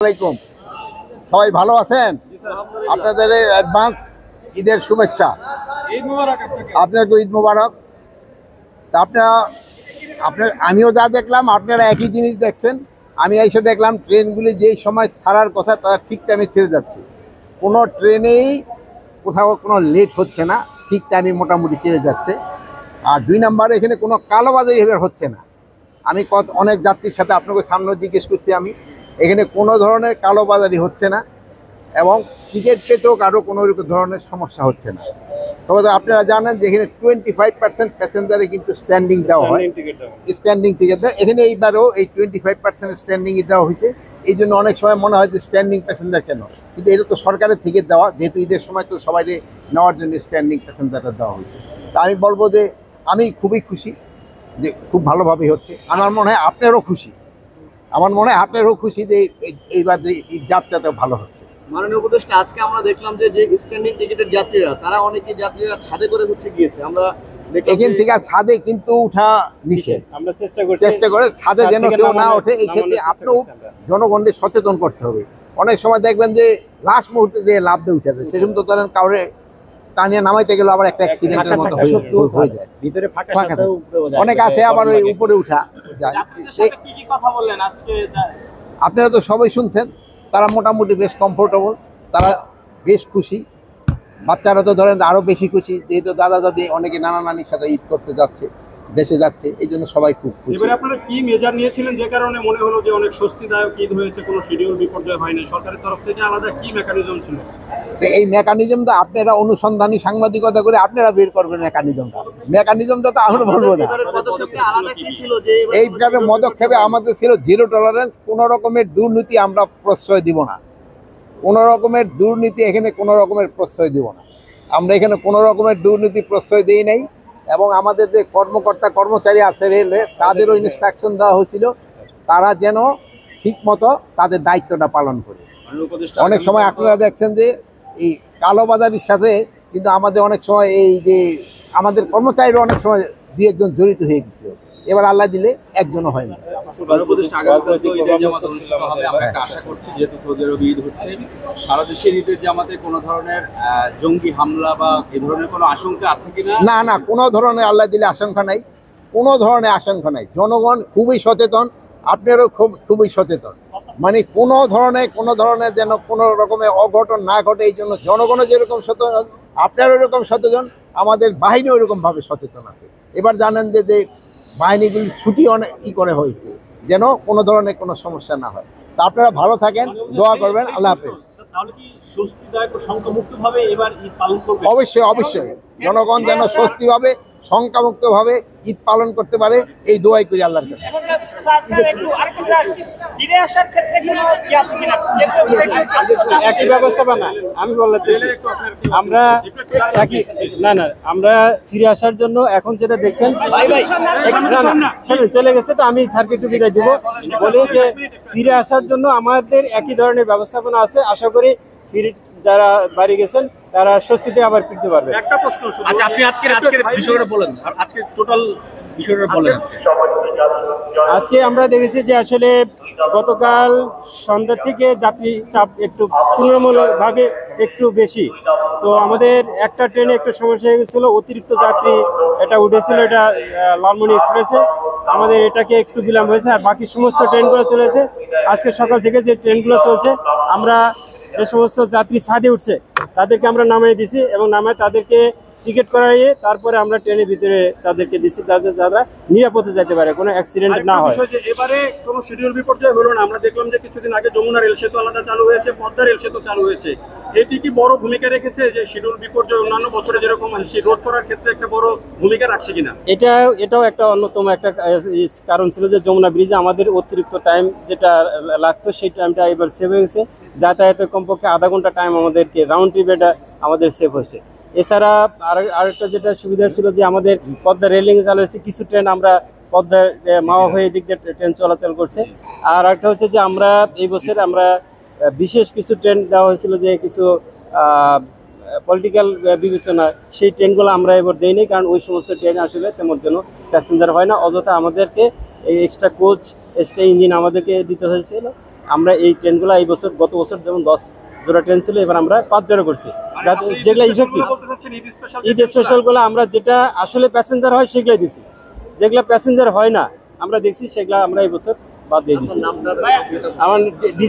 আসসালামাইকুম, সবাই ভালো আছেন? আপনাদের অ্যাডভান্স ঈদের শুভেচ্ছা। আপনাকে ঈদ মোবারক। তা আমিও যা দেখলাম আপনারা একই জিনিস দেখছেন। আমি এসে দেখলাম ট্রেনগুলি যেই সময় ছাড়ার কথা তারা ঠিক টাইমে ছেড়ে যাচ্ছে। কোনো ট্রেনেই কোথাও কোনো লেট হচ্ছে না, ঠিক টাইমে মোটামুটি ছেড়ে যাচ্ছে। আর 2 নম্বরে এখানে কোনো কালোবাজারি এবার হচ্ছে না। আমি অনেক যাত্রীর সাথে আপনাকে সামনে জিজ্ঞেস করছি, আমি এখানে কোনো ধরনের কালোবাজারি হচ্ছে না এবং টিকিট পেতেও কারো কোনো ধরনের সমস্যা হচ্ছে না। তবে আপনারা জানেন যে এখানে 25% প্যাসেঞ্জারে কিন্তু স্ট্যান্ডিং দেওয়া হয়, স্ট্যান্ডিং টিকিট দেয়। এখানে এইবারও এই 25% স্ট্যান্ডিংই দেওয়া হয়েছে। এই জন্য অনেক সময় মনে হয় যে স্ট্যান্ডিং প্যাসেঞ্জার কেন, কিন্তু এটা তো সরকারের টিকিট দেওয়া, যেহেতু ঈদের সময় তো সবাই নেওয়ার জন্য স্ট্যান্ডিং প্যাসেঞ্জারটা দেওয়া হয়েছে। তা আমি বলবো যে আমি খুবই খুশি যে খুব ভালোভাবেই হচ্ছে। আমার মনে হয় আপনারও খুশি, যে এইবার যে যাত্রাটা ভালো হচ্ছে। মাননীয় উপদেষ্টা, আজকে আমরা দেখলাম যে স্ট্যান্ডিং টিকিটের যাত্রীরা তারা যাত্রীরা ছাদে করে হচ্ছে গিয়েছে। আমরা এখান থেকে ছাদে কিন্তু উঠা নিষেধ, আমরা চেষ্টা করে ছাদে যেন কেউ না ওঠে। এই ক্ষেত্রে আপনিও জনগণকে সচেতন করতে হবে। অনেক সময় দেখবেন যে লাস্ট মুহূর্তে যে লাভ দিয়ে উঠে যায়, সেরকম তো ধরেন কাউরে টানিয়ে নামাইতে গেলে আবার একটা অ্যাক্সিডেন্টের মতো হয়ে যায়। অনেক আছে আবার ওই উপরে উঠা যায়। আপনারা তো সবাই শুনছেন, তারা মোটামুটি বেশ কমফোর্টেবল, তারা বেশ খুশি। বাচ্চারা তো ধরেন আরও বেশি খুশি, যেহেতু দাদা দাদি অনেকে নানা নানির সাথে ঈদ করতে যাচ্ছে, দেশে যাচ্ছে, এই জন্য সবাই খুব খুশি। এবারে আপনারা কি মেজার নিয়েছিলেন যে কারণে মনে হলো যে অনেক স্বস্তিদায়ক ঈদ হয়েছে, কোনো শিডিউল বিপর্যয় হয়নি? সরকারের তরফ থেকে আলাদা কি মেকানিজম ছিল? এই মেকানিজমটা আপনারা অনুসন্ধানী সাংবাদিকতা করে আপনারা বের করবেন। মেকানিজমটা তো আমরা বলবো না। এই পদক্ষেপে আমাদের ছিল 0 টলারেন্স। কোনো রকমের দুর্নীতি আমরা প্রশ্রয় দিব না, কোনো রকমের দুর্নীতি এখানে কোনো রকমের প্রশ্রয় দিব না। আমরা এখানে কোনো রকমের দুর্নীতি প্রশ্রয় দিই নাই। এবং আমাদের যে কর্মচারী আছে রেলে, তাদেরও ইনস্ট্রাকশন দেওয়া হয়েছিল তারা যেন ঠিক মতো তাদের দায়িত্বটা পালন করে। অনেক সময় আপনারা দেখছেন যে এই কালোবাজারির সাথে কিন্তু আমাদের অনেক সময় এই যে আমাদের কর্মচারীরা অনেক সময় 2-1 জন জড়িত হয়ে গেছিল। এবার আল্লাহ দিলে একজনও হয় না। সারা দেশের ঈদের জামাতে কোনো ধরনের জঙ্গি হামলা বা এই ধরনের কোনো আশঙ্কা আছে কিনা? না, কোনো ধরনের আল্লাহ দিলে আশঙ্কা নাই, কোনো ধরনের আশঙ্কা নাই। জনগণ খুবই সচেতন, আপনারও খুবই সচেতন। মানে কোনো ধরনের যেন কোনো রকমের অঘটন না ঘটে, এই জন্য জনগণও যেরকম সচেতন, আপনারও এরকম সচেতন, আমাদের বাহিনী ওইরকমভাবে সচেতন আছে। এবার জানেন যে বাহিনীগুলি ছুটি অনেক করে হয়েছে, যেন কোনো ধরনের কোনো সমস্যা না হয়। তা আপনারা ভালো থাকেন, দোয়া করবেন। আল্লাহ হাফেজ। অবশ্যই জনগণ যেন স্বস্তিভাবে শঙ্কামুক্তভাবে ঈদ পালন করতে পারে, এই দোয়াই করি আল্লাহর কাছে। একই ব্যবস্থাপনা আমি বলতেছি, আমরা ফিরে আসার জন্য এখন যেটা দেখছেন চলে গেছে, তো আমি স্যারকে একটু বিদায় দিব। বলি যে ফিরে আসার জন্য আমাদের একই ধরনের ব্যবস্থাপনা আছে। আশা করি যারা বাড়ি গেছেন তারা স্বস্তিতে আবার ফিরতে পারবে। একটা প্রশ্ন, আচ্ছা আপনি আজকের বিষয়টা বলেন, আজকে টোটাল বিষয়টা বলেন। আজকে আমরা দেখেছি যে আসলে গতকাল সন্ধ্যা থেকে যাত্রী চাপ একটু তুলনামূলকভাবে একটু বেশি। তো আমাদের একটা ট্রেনে একটু সমস্যা হয়ে গেছিলো, অতিরিক্ত যাত্রী এটা উঠেছিল, এটা লালমনি এক্সপ্রেসে। আমাদের এটাকে একটু বিলম্ব হয়েছে, আর বাকি সমস্ত ট্রেনগুলো চলেছে। আজকে সকাল থেকে যে ট্রেনগুলো চলছে, আমরা যে সমস্ত যাত্রী ছাদে উঠছে তাদেরকে আমরা নামিয়ে দিছি এবং নামায় তাদেরকে টিকিট করাইয়ে তারপরে আমরা ট্রেনের ভিতরে তাদেরকে দিচ্ছি, তারা নিরাপদে যেতে পারে, কোনো অ্যাক্সিডেন্ট না হয়। এবারে কোনো শিডিউল বিপর্যয় হলো না। আমরা দেখলাম যে কিছুদিন আগে যমুনা রেল সেতু আলাদা চালু হয়েছে, পদ্মা রেল সেতু চালু হয়েছে। এটি কি বড় ভূমিকা রেখেছে যে শিডিউল বিপর্যয় অন্যান্য বছরে যেরকম রোধ করার ক্ষেত্রে একটা বড় ভূমিকা রাখছে কিনা? এটাও একটা অন্যতম একটা কারণ ছিল যে যমুনা ব্রিজে আমাদের অতিরিক্ত টাইম যেটা লাগতো সেই টাইমটা এবার সেভ হয়েছে। যাতায়াতের কমপক্ষে আধা ঘন্টা টাইম আমাদেরকে রাউন্ড ট্রিপেটা আমাদের সেভ হয়েছে। এছাড়া আরেকটা যেটা সুবিধা ছিল যে আমাদের পদ্মা রেলিং চালু হয়েছে, কিছু ট্রেন আমরা পদ্মার মাওয়া হয়ে দিক দিয়ে ট্রেন চলাচল করছে। আর একটা হচ্ছে যে আমরা এই বছর আমরা বিশেষ কিছু ট্রেন দেওয়া হয়েছিল, যে কিছু পলিটিক্যাল বিবেচনা, সেই ট্রেনগুলো আমরা এবার দেই নি, কারণ ওই সমস্ত ট্রেনে আসলে তেমন কোনো প্যাসেঞ্জার হয় না। অযথা আমাদেরকে এই এক্সট্রা কোচ, এক্সট্রা ইঞ্জিন আমাদেরকে দিতে হয়েছিল। আমরা এই ট্রেনগুলো এই বছর গত বছর যেমন 10 জোড়া ট্রেন ছিল, এবার আমরা 5 জোড়া করছি, যাতে যেগুলো ইফেক্টিভ। ঈদ স্পেশালগুলো আমরা যেটা আসলে প্যাসেঞ্জার হয় সেগুলোই দিছি, যেগুলো প্যাসেঞ্জার হয় না আমরা দেখছি সেগুলো আমরা এই বছর বাদ দিয়ে দিছি। নামটা আমার